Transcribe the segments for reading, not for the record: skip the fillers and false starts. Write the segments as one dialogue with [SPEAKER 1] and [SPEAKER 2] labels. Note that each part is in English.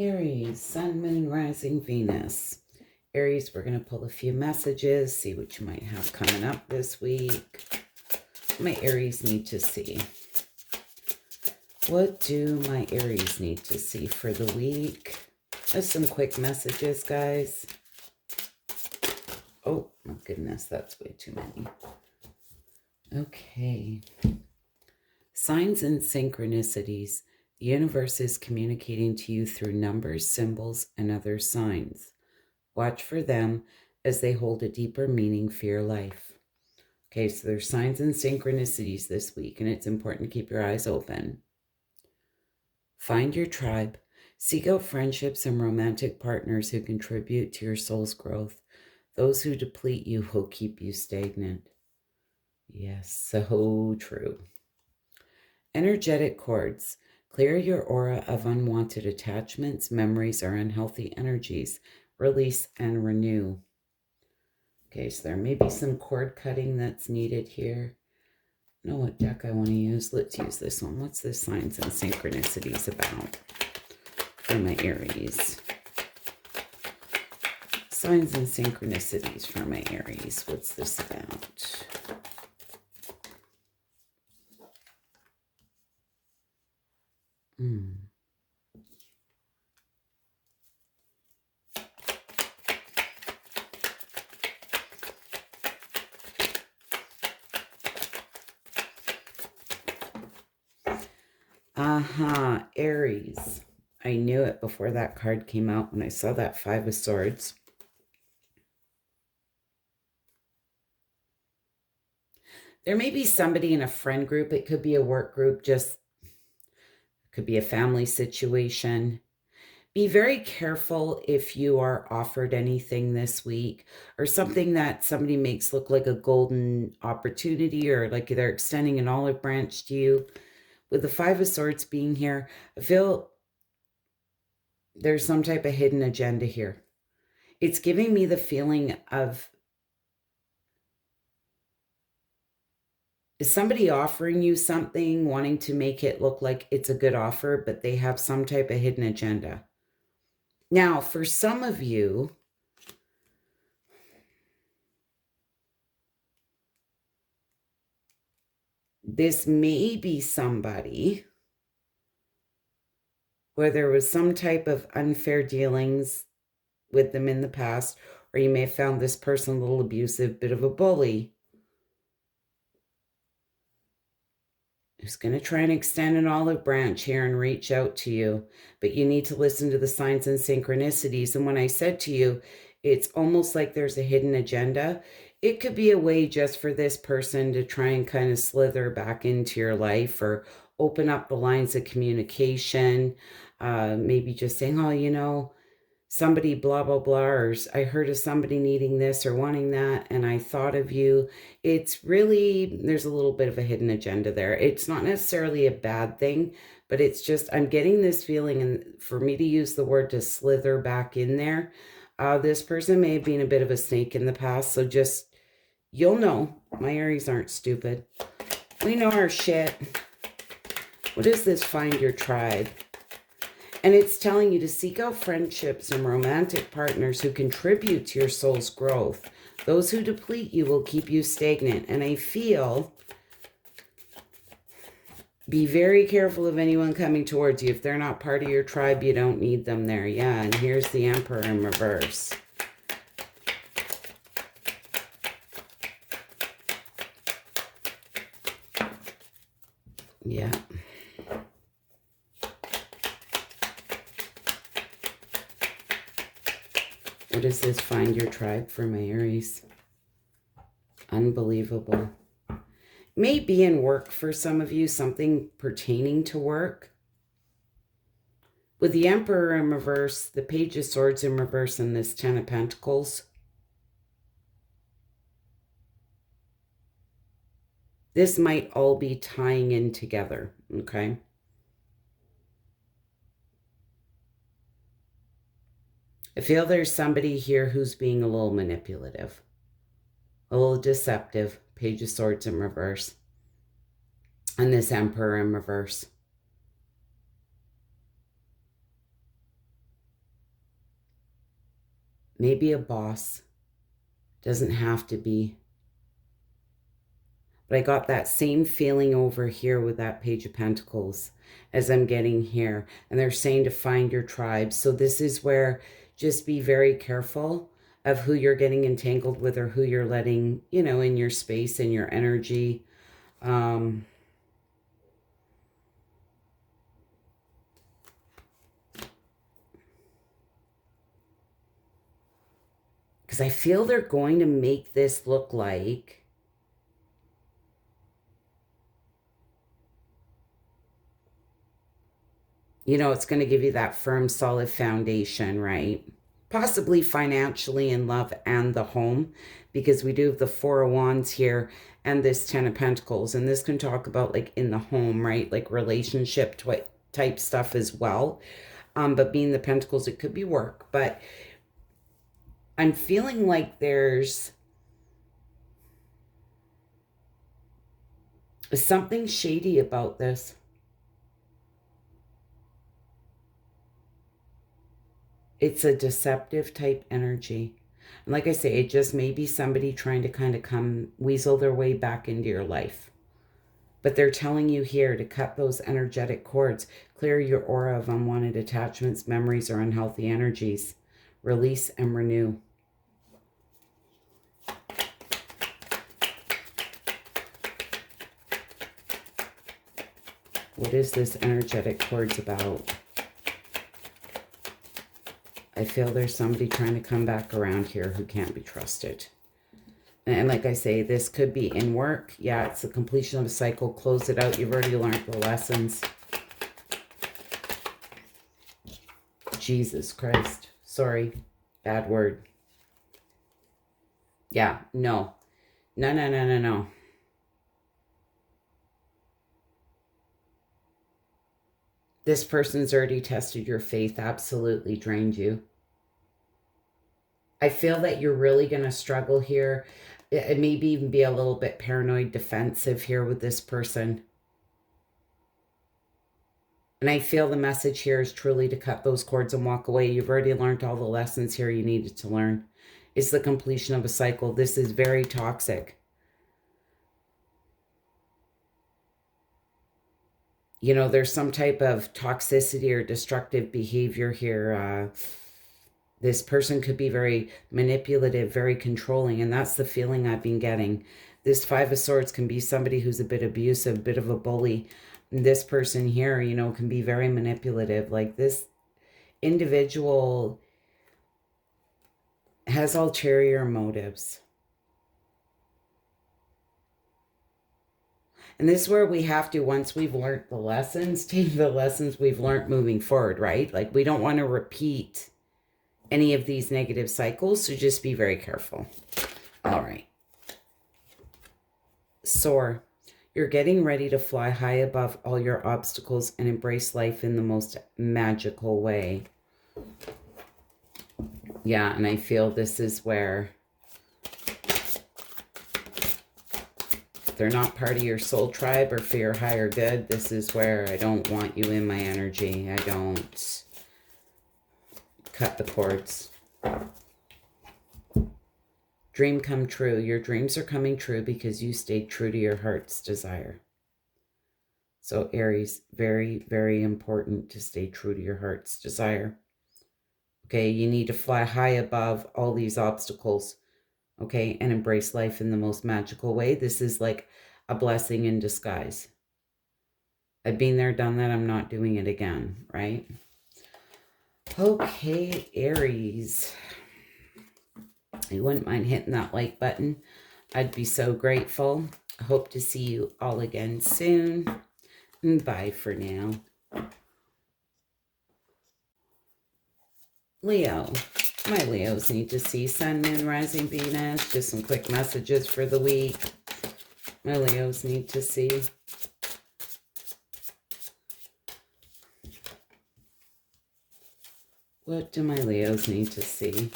[SPEAKER 1] Aries, Sun, Moon, Rising, Venus. Aries, we're going to pull a few messages, see what you might have coming up this week. My Aries need to see. What do my Aries need to see for the week? Just some quick messages, guys. Oh, my goodness, that's way too many. Okay. Signs and synchronicities. The universe is communicating to you through numbers, symbols, and other signs. Watch for them as they hold a deeper meaning for your life. Okay, so there's signs and synchronicities this week, and it's important to keep your eyes open. Find your tribe. Seek out friendships and romantic partners who contribute to your soul's growth. Those who deplete you will keep you stagnant. Yes, so true. Energetic cords. Clear your aura of unwanted attachments, memories, or unhealthy energies. Release and renew. Okay, so there may be some cord cutting that's needed here. I know what deck I want to use. Let's use this one. What's this signs and synchronicities about for my Aries? Signs and synchronicities for my Aries. What's this about? Aries. I knew it before that card came out when I saw that Five of Swords. There may be somebody in a friend group. It could be a work group, just could be a family situation. Be very careful if you are offered anything this week or something that somebody makes look like a golden opportunity or like they're extending an olive branch to you. With the Five of Swords being here, I feel there's some type of hidden agenda here. It's giving me the feeling of, is somebody offering you something, wanting to make it look like it's a good offer, but they have some type of hidden agenda. Now, for some of you, this may be somebody where there was some type of unfair dealings with them in the past, or you may have found this person a little abusive, bit of a bully, who's going to try and extend an olive branch here and reach out to you. But you need to listen to the signs and synchronicities. And when I said to you, it's almost like there's a hidden agenda. It could be a way just for this person to try and kind of slither back into your life or open up the lines of communication. Maybe just saying, oh, you know, somebody blah, blah, blah, or I heard of somebody needing this or wanting that, and I thought of you. It's really, there's a little bit of a hidden agenda there. It's not necessarily a bad thing, but it's just, I'm getting this feeling, and for me to use the word to slither back in there, this person may have been a bit of a snake in the past, so just, you'll know, my Aries aren't stupid. We know our shit. What is this find your tribe? And it's telling you to seek out friendships and romantic partners who contribute to your soul's growth. Those who deplete you will keep you stagnant. And I feel, be very careful of anyone coming towards you. If they're not part of your tribe, you don't need them there. Yeah, and here's the Emperor in reverse. Yeah. What does this find your tribe for my Aries? Unbelievable. May be in work for some of you, something pertaining to work. With the Emperor in reverse, the Page of Swords in reverse, and this Ten of Pentacles. This might all be tying in together, okay? I feel there's somebody here who's being a little manipulative, a little deceptive. Page of Swords in reverse. And this Emperor in reverse. Maybe a boss. Doesn't have to be. But I got that same feeling over here with that Page of Pentacles as I'm getting here. And they're saying to find your tribe. So this is where just be very careful of who you're getting entangled with or who you're letting, you know, in your space and your energy. Because I feel they're going to make this look like you know, it's going to give you that firm, solid foundation, right? Possibly financially in love and the home, because we do have the Four of Wands here and this Ten of Pentacles. And this can talk about like in the home, right? Like relationship type stuff as well. But being the Pentacles, it could be work. But I'm feeling like there's something shady about this. It's a deceptive type energy. And like I say, it just may be somebody trying to kind of come weasel their way back into your life. But they're telling you here to cut those energetic cords, clear your aura of unwanted attachments, memories, or unhealthy energies. Release and renew. What is this energetic cords about? I feel there's somebody trying to come back around here who can't be trusted. And like I say, this could be in work. Yeah, it's the completion of a cycle. Close it out. You've already learned the lessons. Jesus Christ. Sorry. Bad word. Yeah, no. No, no, no, no, no. This person's already tested your faith, absolutely drained you. I feel that you're really going to struggle here. It maybe even be a little bit paranoid, defensive here with this person. And I feel the message here is truly to cut those cords and walk away. You've already learned all the lessons here you needed to learn. It's the completion of a cycle. This is very toxic. You know, there's some type of toxicity or destructive behavior here. This person could be very manipulative, very controlling, and that's the feeling I've been getting. This Five of Swords can be somebody who's a bit abusive, a bit of a bully. And this person here, you know, can be very manipulative. Like this individual has ulterior motives. And this is where we have to, once we've learned the lessons, take the lessons we've learned moving forward, right? Like we don't want to repeat any of these negative cycles, so just be very careful. All right. Soar. You're getting ready to fly high above all your obstacles and embrace life in the most magical way. Yeah, and I feel this is where they're not part of your soul tribe or for your higher good. This is where I don't want you in my energy. I don't cut the cords. Dream come true. Your dreams are coming true because you stayed true to your heart's desire. So Aries, very, very important to stay true to your heart's desire. Okay, you need to fly high above all these obstacles. Okay, and embrace life in the most magical way. This is like a blessing in disguise. I've been there, done that. I'm not doing it again, right? Okay, Aries. You wouldn't mind hitting that like button. I'd be so grateful. I hope to see you all again soon. Bye for now. Leo. My Leos need to see Sun, Moon, Rising, Venus. Just some quick messages for the week. My Leos need to see. What do my Leos need to see?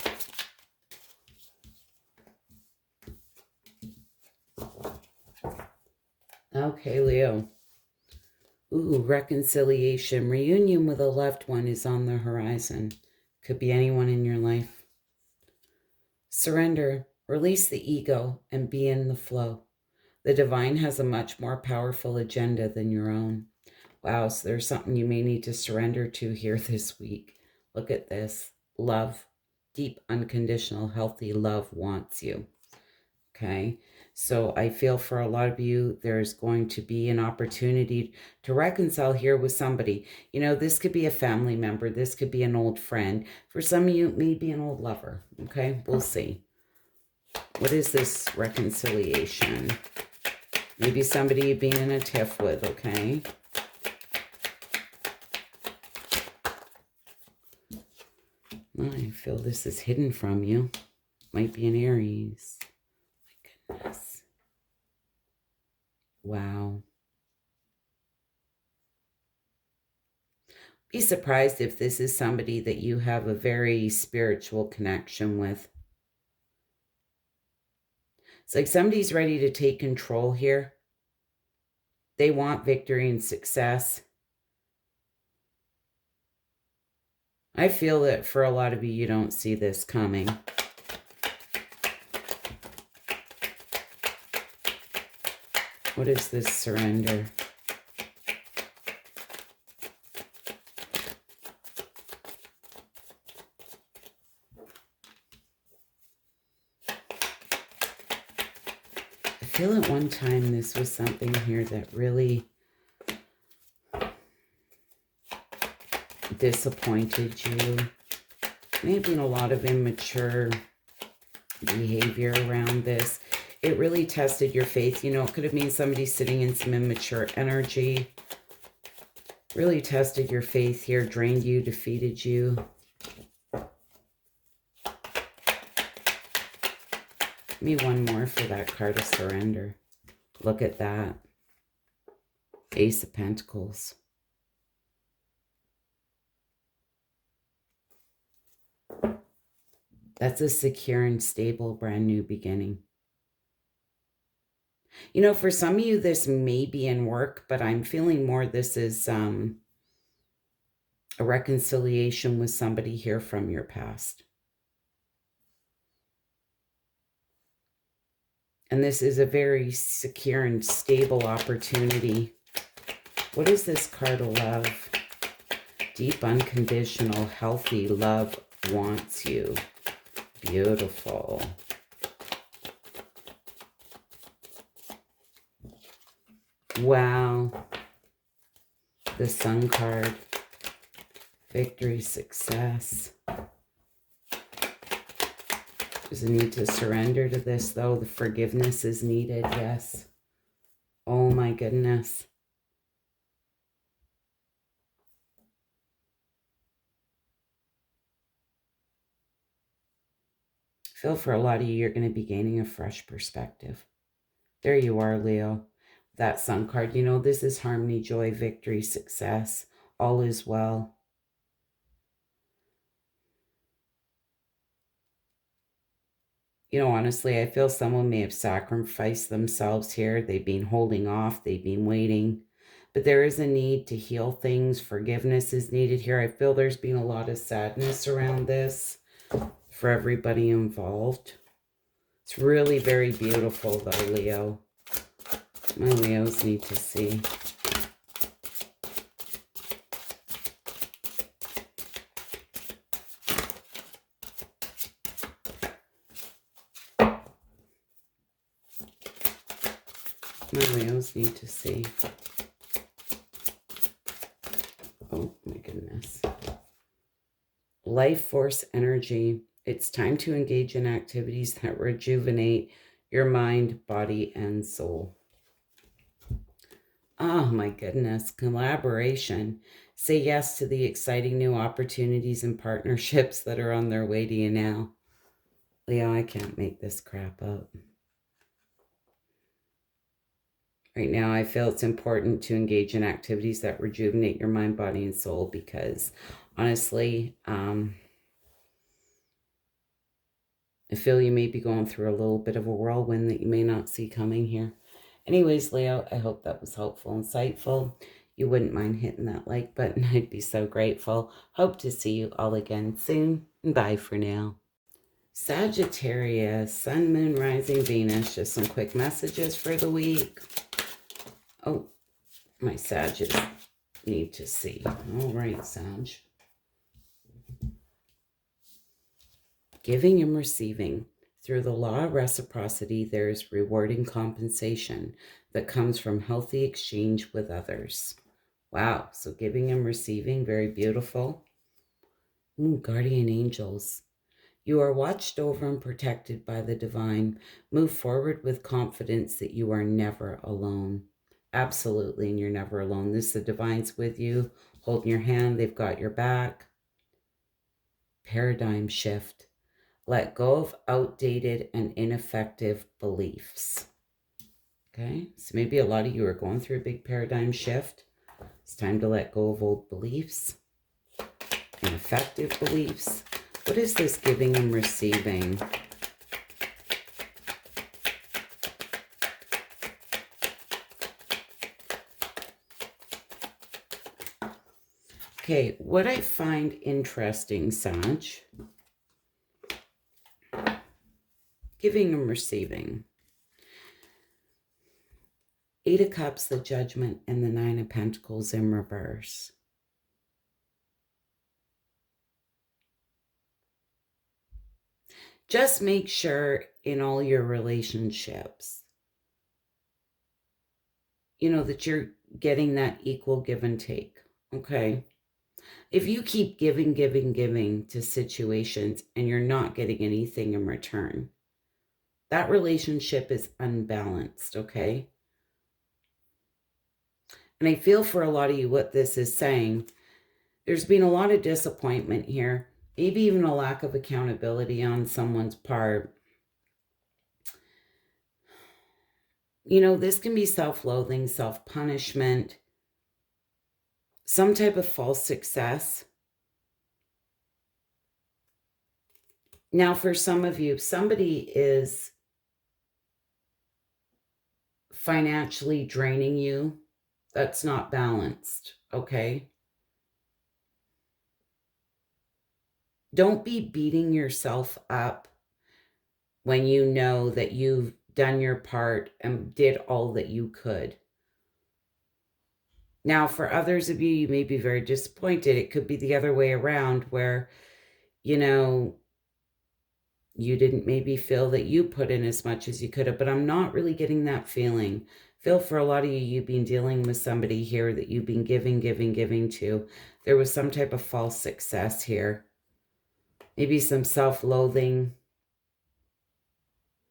[SPEAKER 1] Okay, Leo. Ooh, reconciliation. Reunion with a loved one is on the horizon. Could be anyone in your life. Surrender, release the ego, and be in the flow. The divine has a much more powerful agenda than your own. Wow, so there's something you may need to surrender to here this week. Look at this. Love, deep, unconditional, healthy love wants you. Okay, so I feel for a lot of you, there's going to be an opportunity to reconcile here with somebody. You know, this could be a family member. This could be an old friend. For some of you, it may be an old lover. Okay, we'll see. What is this reconciliation? Maybe somebody you've been in a tiff with, okay? I feel this is hidden from you. Might be an Aries. My goodness. Wow. Be surprised if this is somebody that you have a very spiritual connection with. It's like somebody's ready to take control here. They want victory and success. I feel that for a lot of you, you don't see this coming. What is this surrender? I feel at one time this was something here that really disappointed you. May have been a lot of immature behavior around this. It really tested your faith. You know, it could have been somebody sitting in some immature energy. Really tested your faith here, drained you, defeated you. Give me one more for that card of surrender. Look at that. Ace of Pentacles. That's a secure and stable brand new beginning. You know, for some of you, this may be in work, but I'm feeling more this is a reconciliation with somebody here from your past. And this is a very secure and stable opportunity. What is this card of love? Deep, unconditional, healthy love wants you. Beautiful. Wow. The Sun card. Victory, success. There's a need to surrender to this, though. The forgiveness is needed, yes. Oh, my goodness. I feel for a lot of you, you're going to be gaining a fresh perspective. There you are, Leo. That Sun card. You know, this is harmony, joy, victory, success. All is well. You know, honestly, I feel someone may have sacrificed themselves here. They've been holding off. They've been waiting. But there is a need to heal things. Forgiveness is needed here. I feel there's been a lot of sadness around this for everybody involved. It's really very beautiful, though, Leo. My Leos need to see. My Leos need to see. Oh, my goodness. Life force energy. It's time to engage in activities that rejuvenate your mind, body, and soul. Oh, my goodness. Collaboration. Say yes to the exciting new opportunities and partnerships that are on their way to you now. Leo, I can't make this crap up. Right now, I feel it's important to engage in activities that rejuvenate your mind, body, and soul because, honestly, I feel you may be going through a little bit of a whirlwind that you may not see coming here. Anyways, Leo, I hope that was helpful, insightful. You wouldn't mind hitting that like button. I'd be so grateful. Hope to see you all again soon. Bye for now. Sagittarius, Sun, Moon, Rising, Venus. Just some quick messages for the week. Oh, my Sages need to see. All right, Sag. Giving and receiving. Through the law of reciprocity, there is rewarding compensation that comes from healthy exchange with others. Wow, so giving and receiving, very beautiful. Guardian angels. You are watched over and protected by the divine. Move forward with confidence that you are never alone. Absolutely, and you're never alone. The divine's with you, holding your hand. They've got your back. Paradigm shift. Let go of outdated and ineffective beliefs. Okay, so maybe a lot of you are going through a big paradigm shift. It's time to let go of old beliefs, ineffective beliefs. What is this giving and receiving? Okay, what I find interesting, Sag, giving and receiving. 8 of Cups, the Judgment, and the 9 of Pentacles in reverse. Just make sure in all your relationships, that you're getting that equal give and take, okay? If you keep giving to situations and you're not getting anything in return, that relationship is unbalanced, okay? And I feel for a lot of you what this is saying. There's been a lot of disappointment here, maybe even a lack of accountability on someone's part. This can be self-loathing, self-punishment, some type of false success. Now, for some of you, somebody is financially draining you. That's not balanced, okay? Don't be beating yourself up when you know that you've done your part and did all that you could. Now, for others of you, you may be very disappointed. It could be the other way around where, you didn't maybe feel that you put in as much as you could have, but I'm not really getting that feeling. Feel for a lot of you, you've been dealing with somebody here that you've been giving to. There was some type of false success here. Maybe some self-loathing,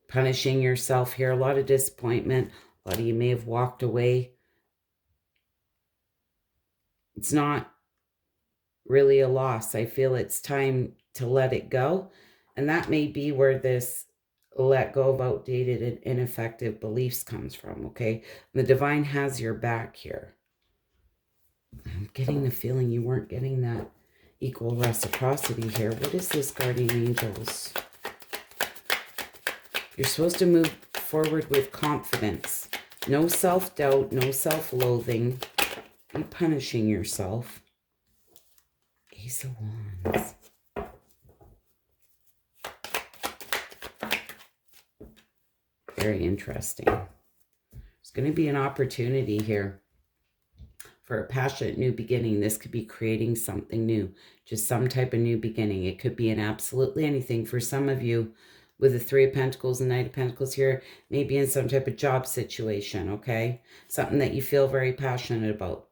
[SPEAKER 1] punishing yourself here, a lot of disappointment. A lot of you may have walked away. It's not really a loss. I feel it's time to let it go. And that may be where this let go of outdated and ineffective beliefs comes from, okay? The divine has your back here. I'm getting the feeling you weren't getting that equal reciprocity here. What is this, guardian angels? You're supposed to move forward with confidence. No self-doubt, no self-loathing. Be punishing yourself. Ace of Wands. Very interesting. There's going to be an opportunity here for a passionate new beginning. This could be creating something new, just some type of new beginning. It could be in absolutely anything. For some of you, with the 3 of Pentacles and 9 of Pentacles here, maybe in some type of job situation, okay? Something that you feel very passionate about.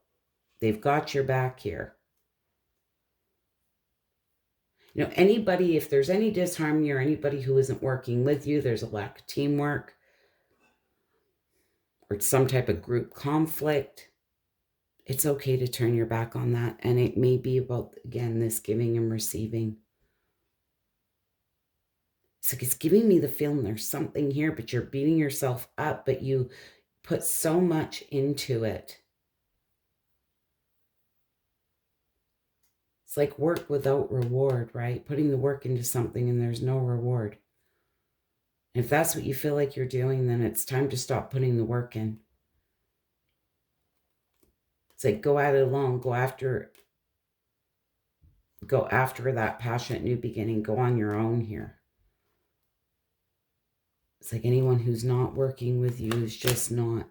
[SPEAKER 1] They've got your back here. Anybody, if there's any disharmony or anybody who isn't working with you, there's a lack of teamwork or some type of group conflict, it's okay to turn your back on that. And it may be about, again, this giving and receiving. So it's giving me the feeling there's something here, but you're beating yourself up, but you put so much into it. It's like work without reward, right? Putting the work into something and there's no reward. If that's what you feel like you're doing, then it's time to stop putting the work in. It's like go at it alone, go after that passionate new beginning, go on your own here. It's like anyone who's not working with you is just not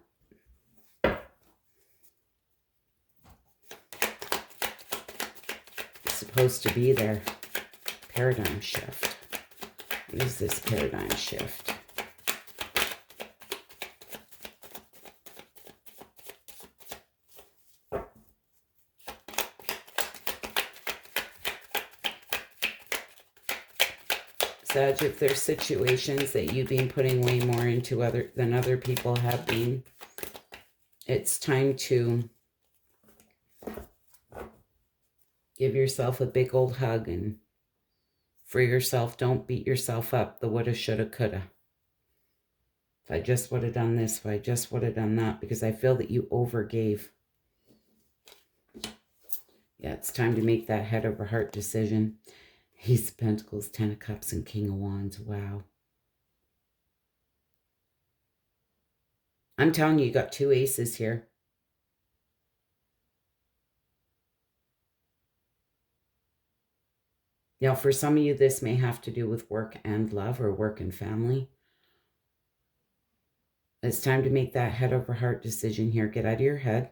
[SPEAKER 1] supposed to be there. Paradigm shift. What is this paradigm shift? Sag, if there's situations that you've been putting way more into than other people have been, it's time to give yourself a big old hug and free yourself. Don't beat yourself up. The woulda, shoulda, coulda. If I just would have done this, if I just would have done that, because I feel that you overgave. Yeah, it's time to make that head over heart decision. Ace of Pentacles, Ten of Cups, and King of Wands. Wow. I'm telling you, you got two aces here. Now, for some of you, this may have to do with work and love, or work and family. It's time to make that head over heart decision here. Get out of your head.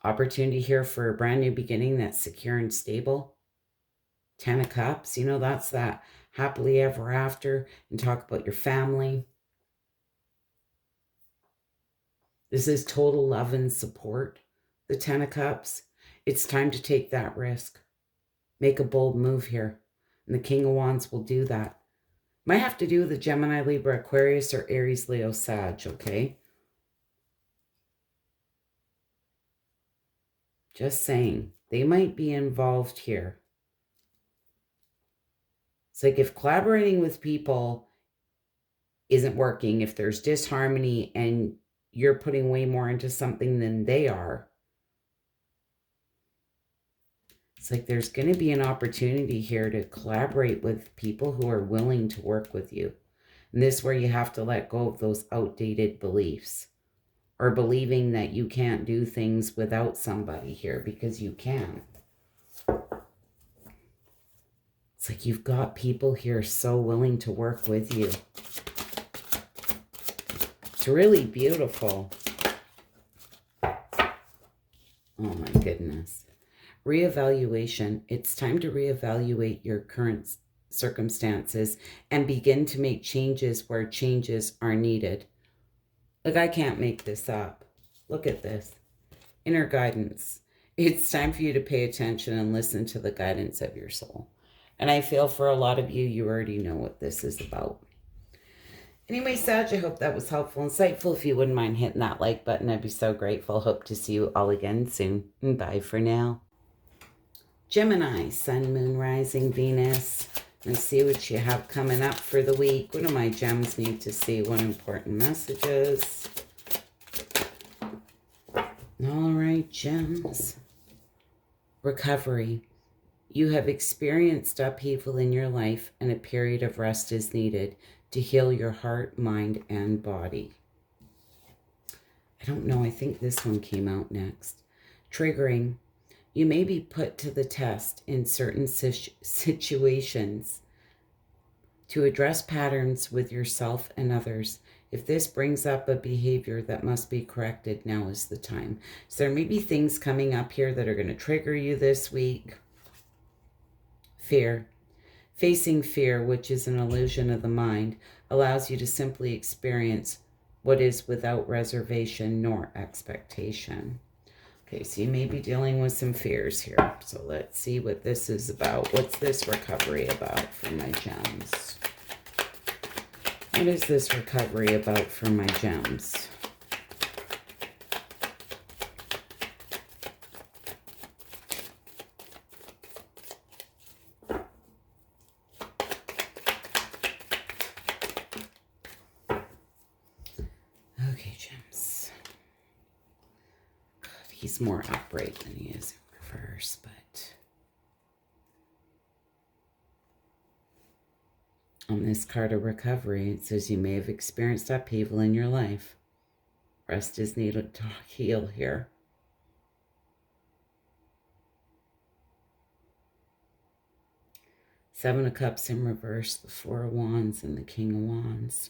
[SPEAKER 1] Opportunity here for a brand new beginning that's secure and stable. Ten of Cups, you know, that's that happily ever after, and talk about your family. This is total love and support. The Ten of Cups. It's time to take that risk. Make a bold move here. And the King of Wands will do that. Might have to do with the Gemini, Libra, Aquarius, or Aries, Leo, Sag, okay? Just saying. They might be involved here. It's like if collaborating with people isn't working, if there's disharmony and you're putting way more into something than they are, it's like there's going to be an opportunity here to collaborate with people who are willing to work with you. And this is where you have to let go of those outdated beliefs, or believing that you can't do things without somebody here, because you can. It's like you've got people here so willing to work with you. It's really beautiful. Oh my goodness. Reevaluation. It's time to reevaluate your current circumstances and begin to make changes where changes are needed. Like, I can't make this up. Look at this. Inner guidance. It's time for you to pay attention and listen to the guidance of your soul. And I feel for a lot of you, you already know what this is about. Anyway, Sag, I hope that was helpful, insightful. If you wouldn't mind hitting that like button, I'd be so grateful. Hope to see you all again soon. Bye for now. Gemini, Sun, Moon, Rising, Venus. Let's see what you have coming up for the week. What do my gems need to see? What important messages? All right, gems. Recovery. You have experienced upheaval in your life, and a period of rest is needed to heal your heart, mind, and body. I don't know. I think this one came out next. Triggering. You may be put to the test in certain situations to address patterns with yourself and others. If this brings up a behavior that must be corrected, now is the time. So there may be things coming up here that are going to trigger you this week. Fear. Facing fear, which is an illusion of the mind, allows you to simply experience what is without reservation nor expectation. Okay, so you may be dealing with some fears here. So let's see what this is about. What's this recovery about for my gems? What is this recovery about for my gems? Okay, gems. God, he's more upright than he is in reverse, but on this card of recovery, it says you may have experienced upheaval in your life. Rest is needed to heal here. Seven of Cups in reverse, the Four of Wands, and the King of Wands.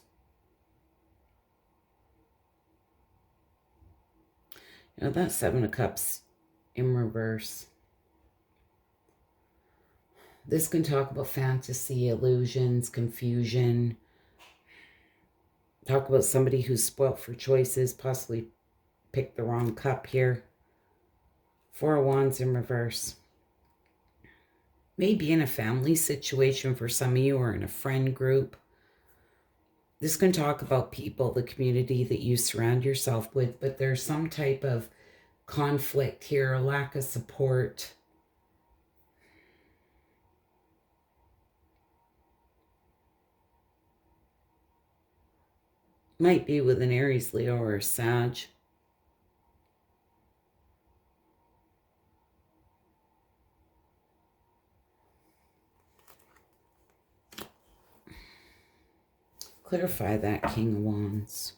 [SPEAKER 1] You know, that Seven of Cups in reverse. This can talk about fantasy, illusions, confusion. Talk about somebody who's spoilt for choices, possibly picked the wrong cup here. Four of Wands in reverse. Maybe in a family situation for some of you, or in a friend group. This can talk about people, the community that you surround yourself with, but there's some type of conflict here, a lack of support. Might be with an Aries, Leo, or a Sag. Clarify that King of Wands.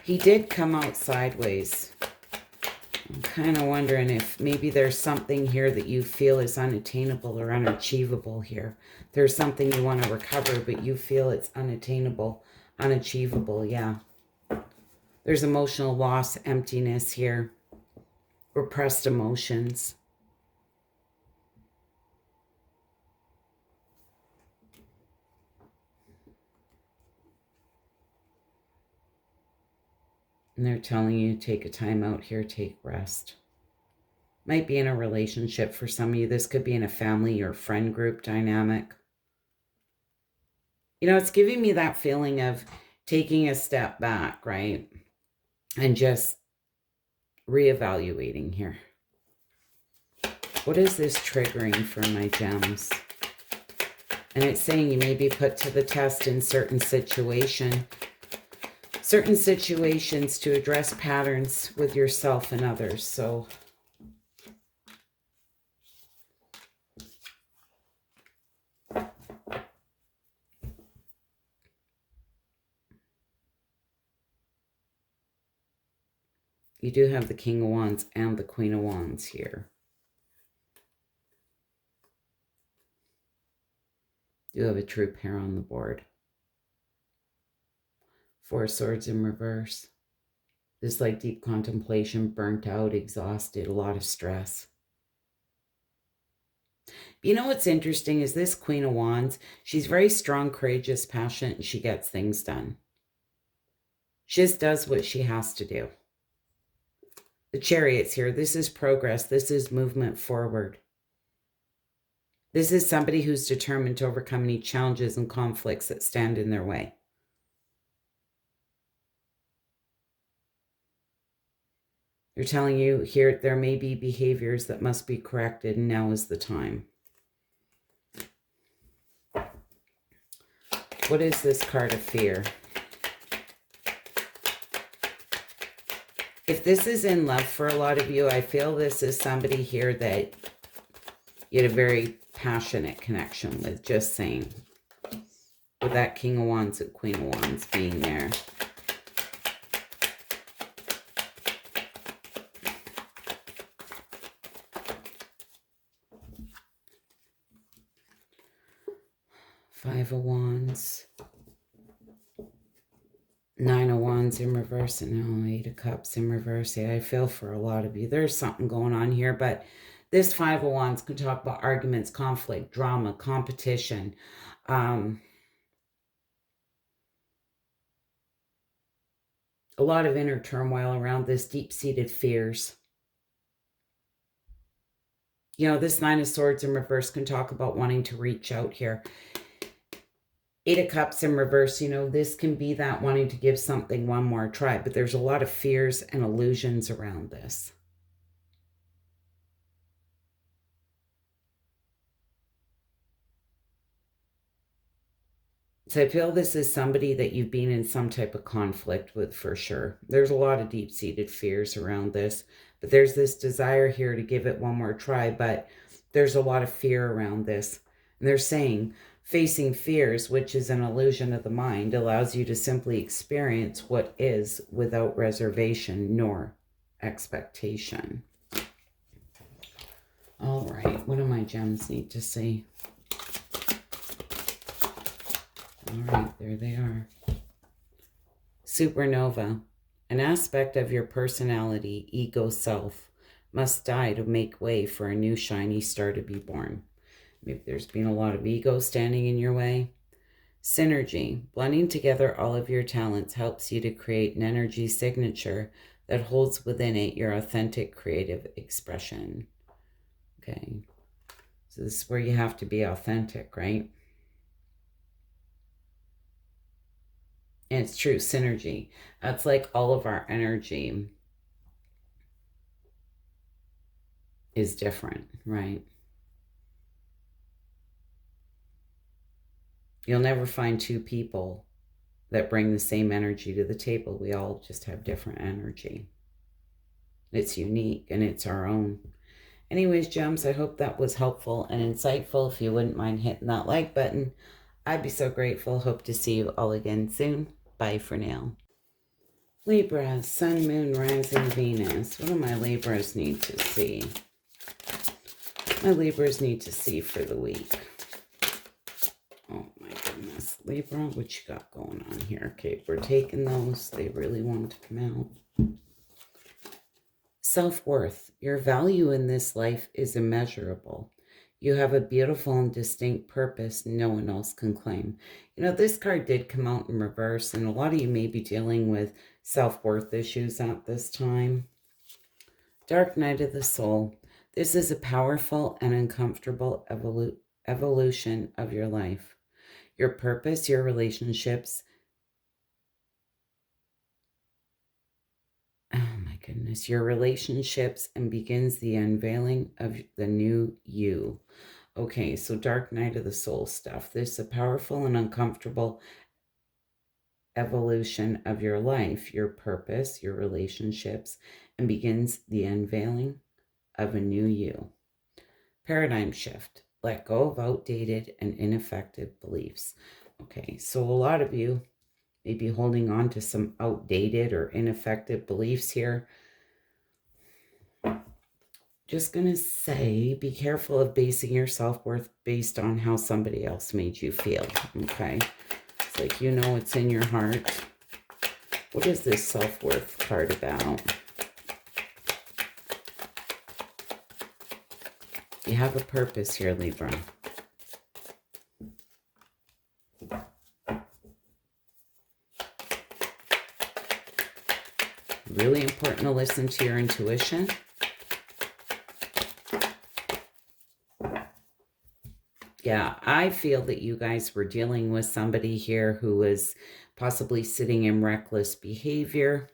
[SPEAKER 1] He did come out sideways. I'm kind of wondering if maybe there's something here that you feel is unattainable or unachievable here. There's something you want to recover, but you feel it's unattainable, unachievable, yeah. There's emotional loss, emptiness here, repressed emotions. And they're telling you, take a time out here, take rest. Might be in a relationship for some of you. This could be in a family or friend group dynamic. You know, it's giving me that feeling of taking a step back, right? And just reevaluating here. What is this triggering for my gems? And it's saying you may be put to the test in certain situations to address patterns with yourself and others. So you do have the King of Wands and the Queen of Wands here. You have a true pair on the board. Four of Swords in reverse. This like deep contemplation, burnt out, exhausted, a lot of stress. You know what's interesting is this Queen of Wands, she's very strong, courageous, passionate, and she gets things done. She just does what she has to do. The Chariot's here. This is progress. This is movement forward. This is somebody who's determined to overcome any challenges and conflicts that stand in their way. They're telling you here there may be behaviors that must be corrected, and now is the time. What is this card of fear? If this is in love for a lot of you, I feel this is somebody here that you had a very passionate connection with, just saying. With that King of Wands and Queen of Wands being there. Five of Wands. Nine of Wands in reverse, and now Eight of Cups in reverse. Yeah, I feel for a lot of you. There's something going on here, but this Five of Wands can talk about arguments, conflict, drama, competition. A lot of inner turmoil around this, deep-seated fears. You know, this Nine of Swords in reverse can talk about wanting to reach out here. Eight of Cups in reverse, you know, this can be that wanting to give something one more try, but there's a lot of fears and illusions around this. So I feel this is somebody that you've been in some type of conflict with for sure. There's a lot of deep-seated fears around this, but there's this desire here to give it one more try, but there's a lot of fear around this. And they're saying facing fears, which is an illusion of the mind, allows you to simply experience what is without reservation nor expectation. All right, what do my gems need to say? All right, there they are. Supernova. An aspect of your personality, ego self, must die to make way for a new shiny star to be born. Maybe there's been a lot of ego standing in your way. Synergy. Blending together all of your talents helps you to create an energy signature that holds within it your authentic creative expression. Okay. So this is where you have to be authentic, right? And it's true, synergy. That's like all of our energy is different, right? You'll never find two people that bring the same energy to the table. We all just have different energy. It's unique and it's our own. Anyways, gems, I hope that was helpful and insightful. If you wouldn't mind hitting that like button, I'd be so grateful. Hope to see you all again soon. Bye for now. Libra, Sun, Moon, Rising, Venus. What do my Libras need to see? My Libras need to see for the week. Oh my goodness. Libra, what you got going on here? Okay, we're taking those. They really want to come out. Self-worth. Your value in this life is immeasurable. You have a beautiful and distinct purpose no one else can claim. You know, this card did come out in reverse, and a lot of you may be dealing with self-worth issues at this time. Dark Night of the Soul. This is a powerful and uncomfortable evolution of your life. Your purpose, your relationships. Oh my goodness. Your relationships, and begins the unveiling of the new you. Okay, so Dark Night of the Soul stuff. This is a powerful and uncomfortable evolution of your life, your purpose, your relationships, and begins the unveiling of a new you. Paradigm shift. Let go of outdated and ineffective beliefs. Okay, so a lot of you may be holding on to some outdated or ineffective beliefs here. Just going to say, be careful of basing your self-worth based on how somebody else made you feel, okay? It's like, you know, it's in your heart. What is this self-worth card about? You have a purpose here, Libra. Really important to listen to your intuition. Yeah, I feel that you guys were dealing with somebody here who was possibly sitting in reckless behavior.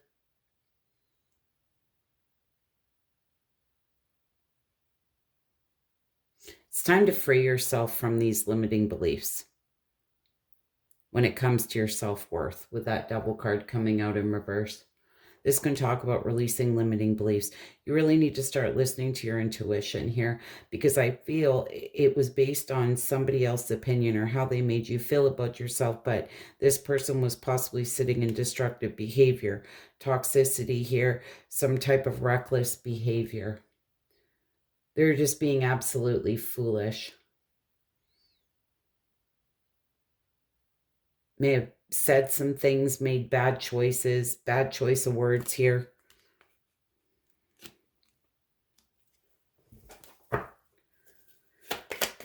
[SPEAKER 1] It's time to free yourself from these limiting beliefs when it comes to your self-worth, with that double card coming out in reverse. This can talk about releasing limiting beliefs. You really need to start listening to your intuition here, because I feel it was based on somebody else's opinion or how they made you feel about yourself, but this person was possibly sitting in destructive behavior, toxicity here, some type of reckless behavior. They're just being absolutely foolish. May have said some things, made bad choices, bad choice of words here.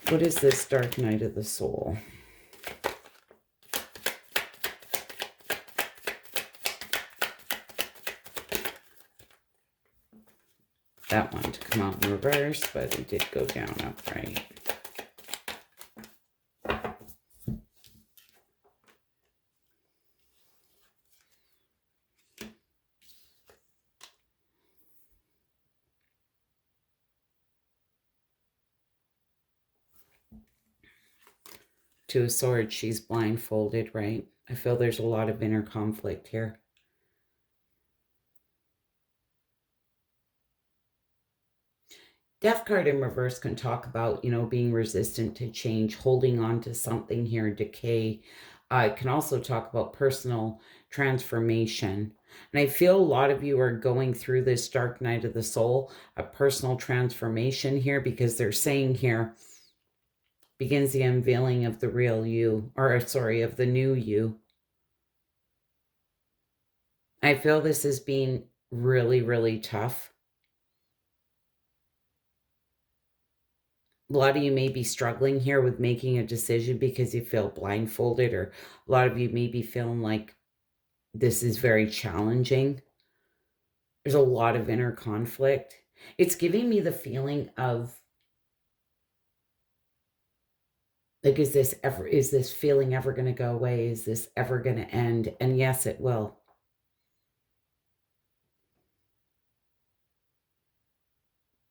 [SPEAKER 1] What is this Dark Night of the Soul? That one to come out in reverse, but it did go down upright. Two of Swords, she's blindfolded, right? I feel there's a lot of inner conflict here. Death card in reverse can talk about, you know, being resistant to change, holding on to something here, decay. I can also talk about personal transformation. And I feel a lot of you are going through this dark night of the soul, a personal transformation here, because they're saying here begins the unveiling of the real you, or sorry, of the new you. I feel this is being really, really tough. A lot of you may be struggling here with making a decision because you feel blindfolded, or a lot of you may be feeling like this is very challenging. There's a lot of inner conflict. It's giving me the feeling of, like, is this feeling ever going to go away? Is this ever going to end? And yes, it will.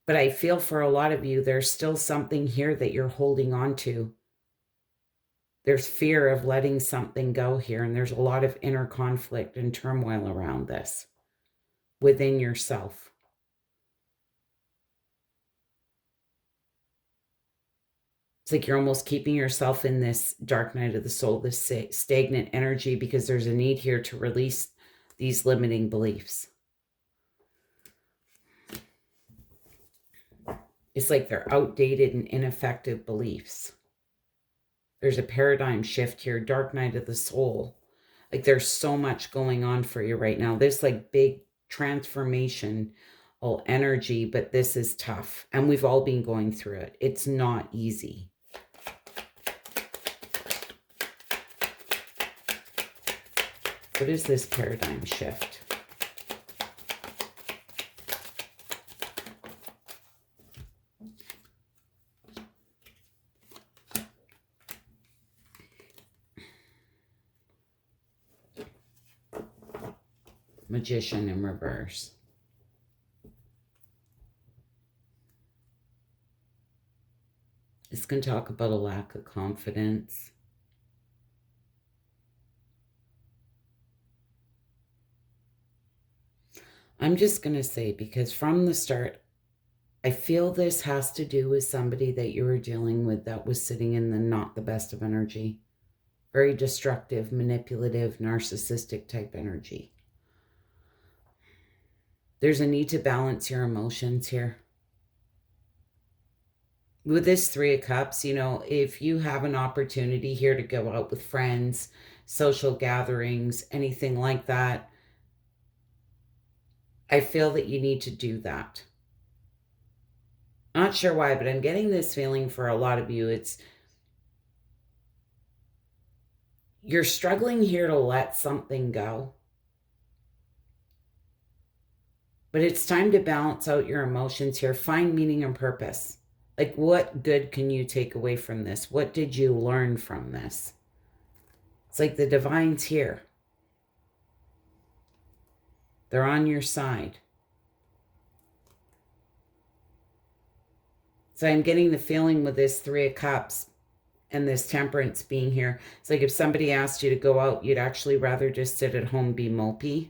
[SPEAKER 1] But I feel for a lot of you, there's still something here that you're holding on to. There's fear of letting something go here. And there's a lot of inner conflict and turmoil around this within yourself. It's like you're almost keeping yourself in this dark night of the soul, this stagnant energy, because there's a need here to release these limiting beliefs. It's like they're outdated and ineffective beliefs. There's a paradigm shift here, dark night of the soul. Like there's so much going on for you right now. There's like big transformation, all energy, but this is tough. And we've all been going through it. It's not easy. What is this paradigm shift? Magician in reverse. It's going to talk about a lack of confidence. I'm just going to say, because from the start, I feel this has to do with somebody that you were dealing with that was sitting in the not the best of energy. Very destructive, manipulative, narcissistic type energy. There's a need to balance your emotions here. With this Three of Cups, you know, if you have an opportunity here to go out with friends, social gatherings, anything like that, I feel that you need to do that. Not sure why, but I'm getting this feeling for a lot of you. It's you're struggling here to let something go. But it's time to balance out your emotions here. Find meaning and purpose. Like, what good can you take away from this? What did you learn from this? It's like the divine's here. They're on your side. So I'm getting the feeling with this Three of Cups and this Temperance being here. It's like if somebody asked you to go out, you'd actually rather just sit at home, be mopey.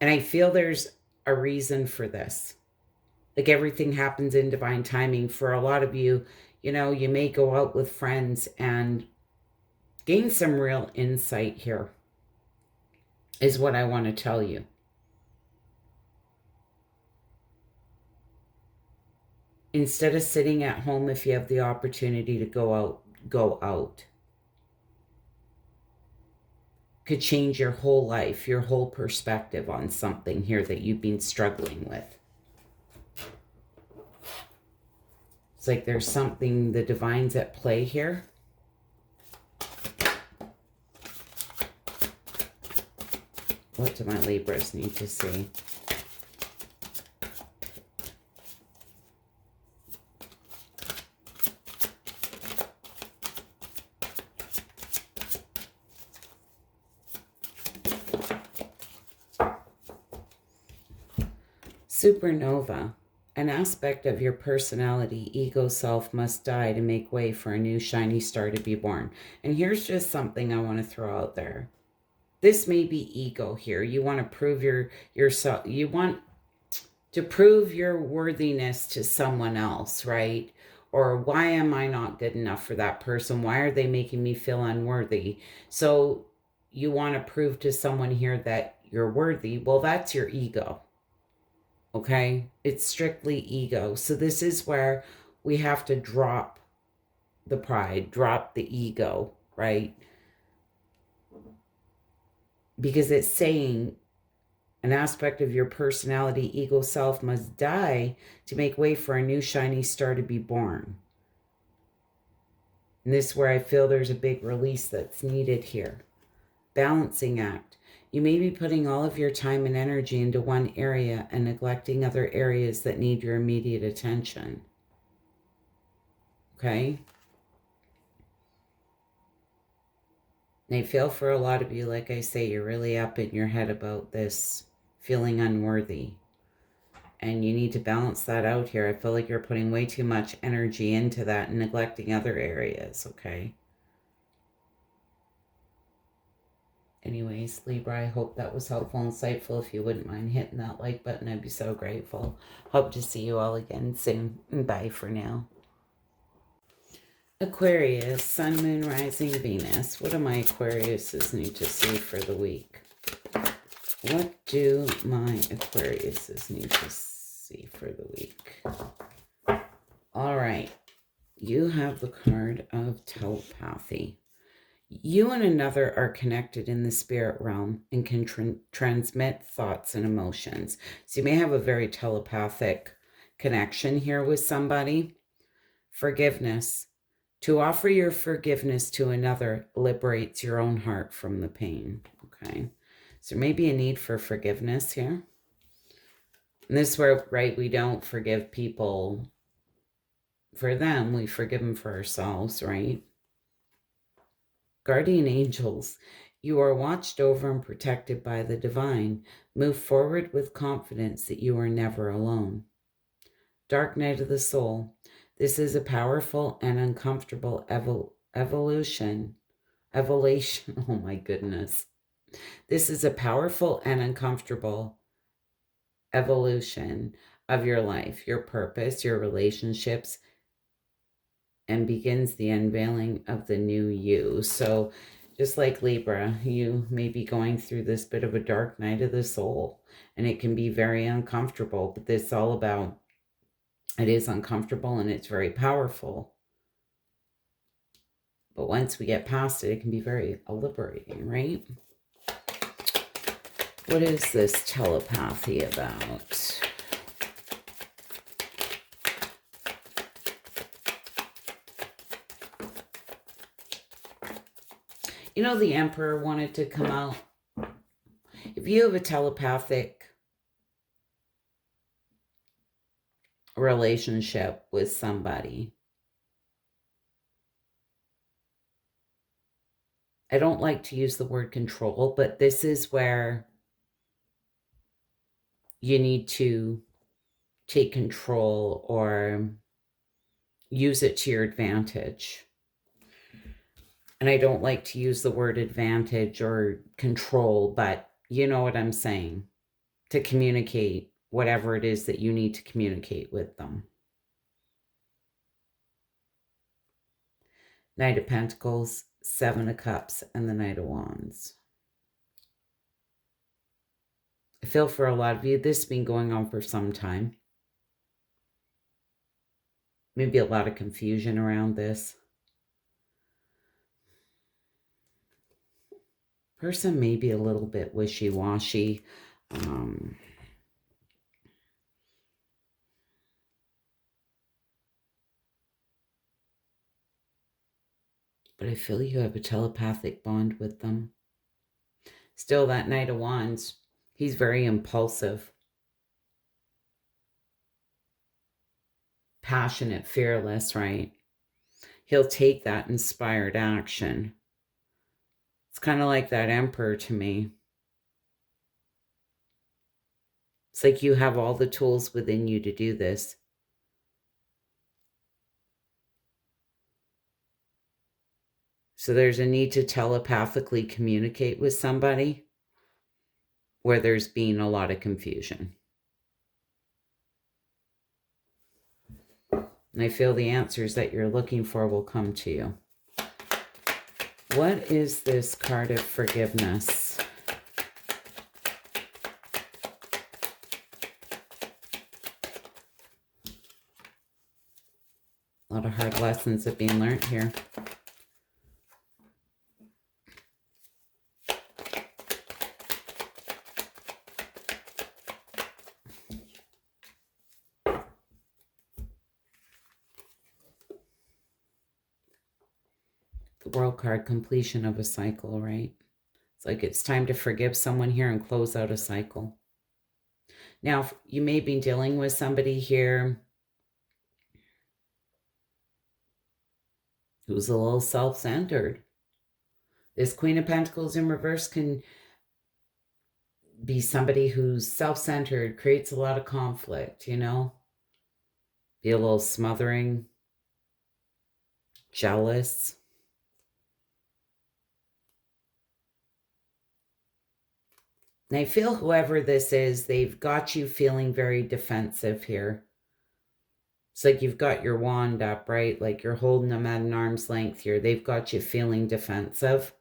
[SPEAKER 1] And I feel there's a reason for this. Like everything happens in divine timing. For a lot of you, you know, you may go out with friends and gain some real insight here, is what I want to tell you. Instead of sitting at home, if you have the opportunity to go out, go out. Could change your whole life, your whole perspective on something here that you've been struggling with. It's like there's something, the divine's at play here. What do my Libras need to see? Supernova. An aspect of your personality, ego self, must die to make way for a new shiny star to be born. And here's just something I want to throw out there. This may be ego here. You want to prove yourself. You want to prove your worthiness to someone else, right? Or why am I not good enough for that person? Why are they making me feel unworthy? So you want to prove to someone here that you're worthy. Well, that's your ego. Okay? It's strictly ego. So this is where we have to drop the pride, drop the ego, right? Because it's saying an aspect of your personality, ego self, must die to make way for a new shiny star to be born. And this is where I feel there's a big release that's needed here. Balancing act. You may be putting all of your time and energy into one area and neglecting other areas that need your immediate attention. Okay? And I feel for a lot of you, like I say, you're really up in your head about this feeling unworthy. And you need to balance that out here. I feel like you're putting way too much energy into that and neglecting other areas, okay? Anyways, Libra, I hope that was helpful and insightful. If you wouldn't mind hitting that like button, I'd be so grateful. Hope to see you all again soon. Bye for now. Aquarius, Sun, Moon, Rising, Venus. What do my Aquariuses need to see for the week? What do my Aquariuses need to see for the week? All right. You have the card of telepathy. You and another are connected in the spirit realm and can transmit thoughts and emotions. So you may have a very telepathic connection here with somebody. Forgiveness. To offer your forgiveness to another liberates your own heart from the pain. Okay. So there may be a need for forgiveness here. And this is where, right, we don't forgive people for them. We forgive them for ourselves, right? Guardian angels, you are watched over and protected by the divine. Move forward with confidence that you are never alone. Dark night of the soul. This is a powerful and uncomfortable evolution. Oh my goodness. This is a powerful and uncomfortable evolution of your life, your purpose, your relationships, and begins the unveiling of the new you. So just like Libra, you may be going through this bit of a dark night of the soul, and it can be very uncomfortable, but this is all about, it is uncomfortable and it's very powerful. But once we get past it, it can be very liberating, right? What is this telepathy about? You know, the Emperor wanted to come out. If you have a telepathic relationship with somebody, I don't like to use the word control, but this is where you need to take control or use it to your advantage. And I don't like to use the word advantage or control, but you know what I'm saying. To communicate whatever it is that you need to communicate with them. Knight of Pentacles, Seven of Cups, and the Knight of Wands. I feel for a lot of you, this has been going on for some time. Maybe a lot of confusion around this. Person may be a little bit wishy-washy. But I feel you have a telepathic bond with them. Still, that Knight of Wands, he's very impulsive, passionate, fearless, right? He'll take that inspired action. It's kind of like that Emperor to me. It's like you have all the tools within you to do this. So there's a need to telepathically communicate with somebody where there's been a lot of confusion. And I feel the answers that you're looking for will come to you. What is this card of forgiveness? A lot of hard lessons have been learned here. The World card, completion of a cycle, right? It's like it's time to forgive someone here and close out a cycle. Now, you may be dealing with somebody here who's a little self-centered. This Queen of Pentacles in reverse can be somebody who's self-centered, creates a lot of conflict, you know? Be a little smothering, jealous. And I feel whoever this is, they've got you feeling very defensive here. It's like you've got your wand up, right? Like you're holding them at an arm's length here. They've got you feeling defensive.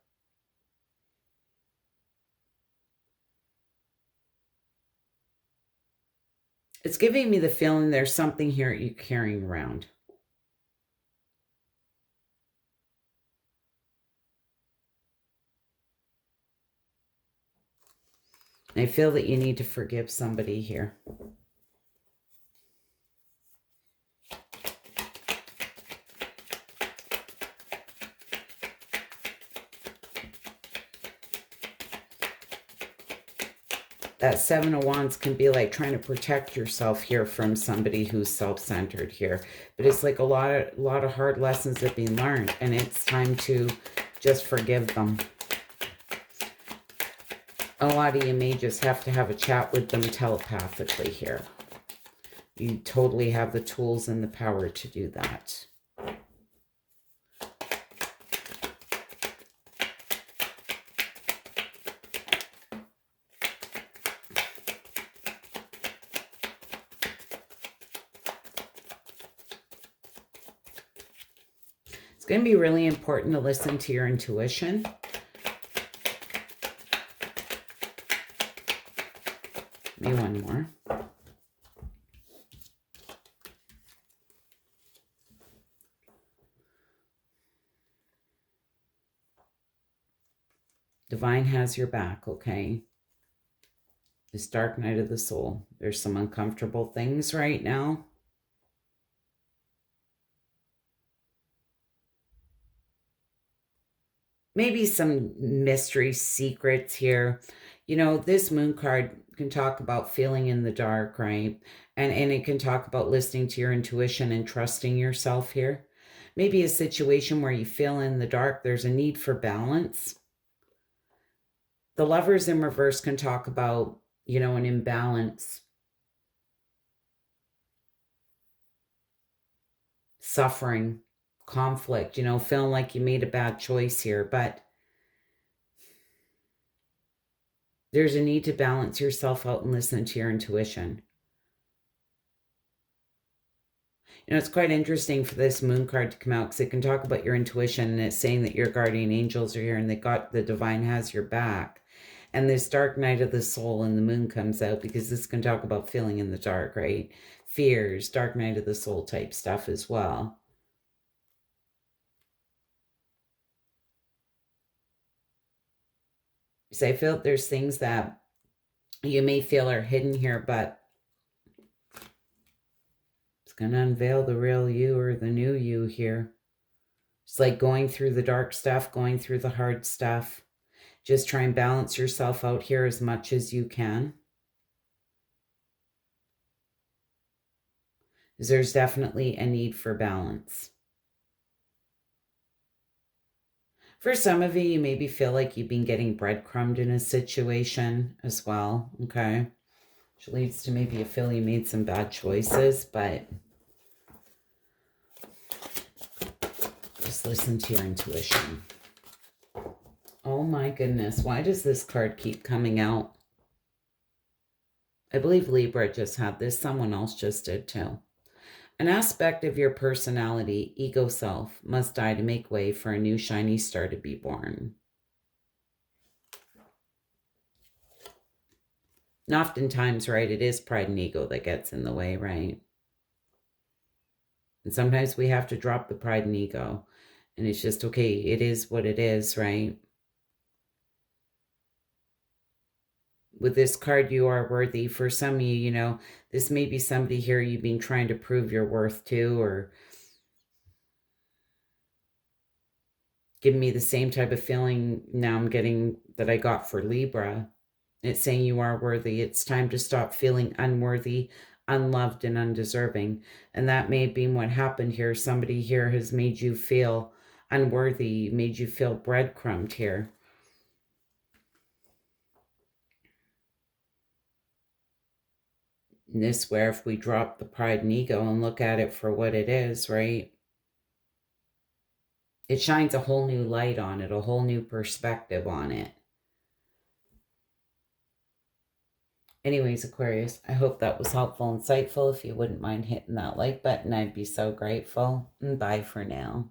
[SPEAKER 1] It's giving me the feeling there's something here you're carrying around. I feel that you need to forgive somebody here. That Seven of Wands can be like trying to protect yourself here from somebody who's self-centered here. But it's like a lot of hard lessons have been learned, and it's time to just forgive them. A lot of you may just have to have a chat with them telepathically here. You totally have the tools and the power to do that. It's going to be really important to listen to your intuition. Maybe one more. Divine has your back, okay? This dark night of the soul. There's some uncomfortable things right now. Maybe some mystery secrets here. You know, this moon card can talk about feeling in the dark, right? And it can talk about listening to your intuition and trusting yourself here. Maybe a situation where you feel in the dark, there's a need for balance. The Lovers in reverse can talk about, you know, an imbalance. Suffering, conflict, you know, feeling like you made a bad choice here, but there's a need to balance yourself out and listen to your intuition. You know, it's quite interesting for this moon card to come out because it can talk about your intuition, and it's saying that your guardian angels are here and the divine has your back. And this dark night of the soul and the moon comes out because this can talk about feeling in the dark, right? Fears, dark night of the soul type stuff as well. So I feel there's things that you may feel are hidden here, but it's going to unveil the real you or the new you here. It's like going through the dark stuff, going through the hard stuff. Just try and balance yourself out here as much as you can. There's definitely a need for balance. For some of you, you maybe feel like you've been getting breadcrumbed in a situation as well, okay? Which leads to maybe you feel you made some bad choices, but just listen to your intuition. Oh my goodness, why does this card keep coming out? I believe Libra just had this. Someone else just did too. An aspect of your personality, ego self, must die to make way for a new shiny star to be born. And oftentimes, right, it is pride and ego that gets in the way, right? And sometimes we have to drop the pride and ego. And it's just, okay, it is what it is, right? With this card, you are worthy. For some of you, you know, this may be somebody here you've been trying to prove your worth to, or give me the same type of feeling now I'm getting that I got for Libra. It's saying you are worthy. It's time to stop feeling unworthy, unloved, and undeserving. And that may have been what happened here. Somebody here has made you feel unworthy, made you feel breadcrumbed here. And this where if we drop the pride and ego and look at it for what it is, right? It shines a whole new light on it, a whole new perspective on it. Anyways, Aquarius, I hope that was helpful, insightful. If you wouldn't mind hitting that like button, I'd be so grateful. And bye for now.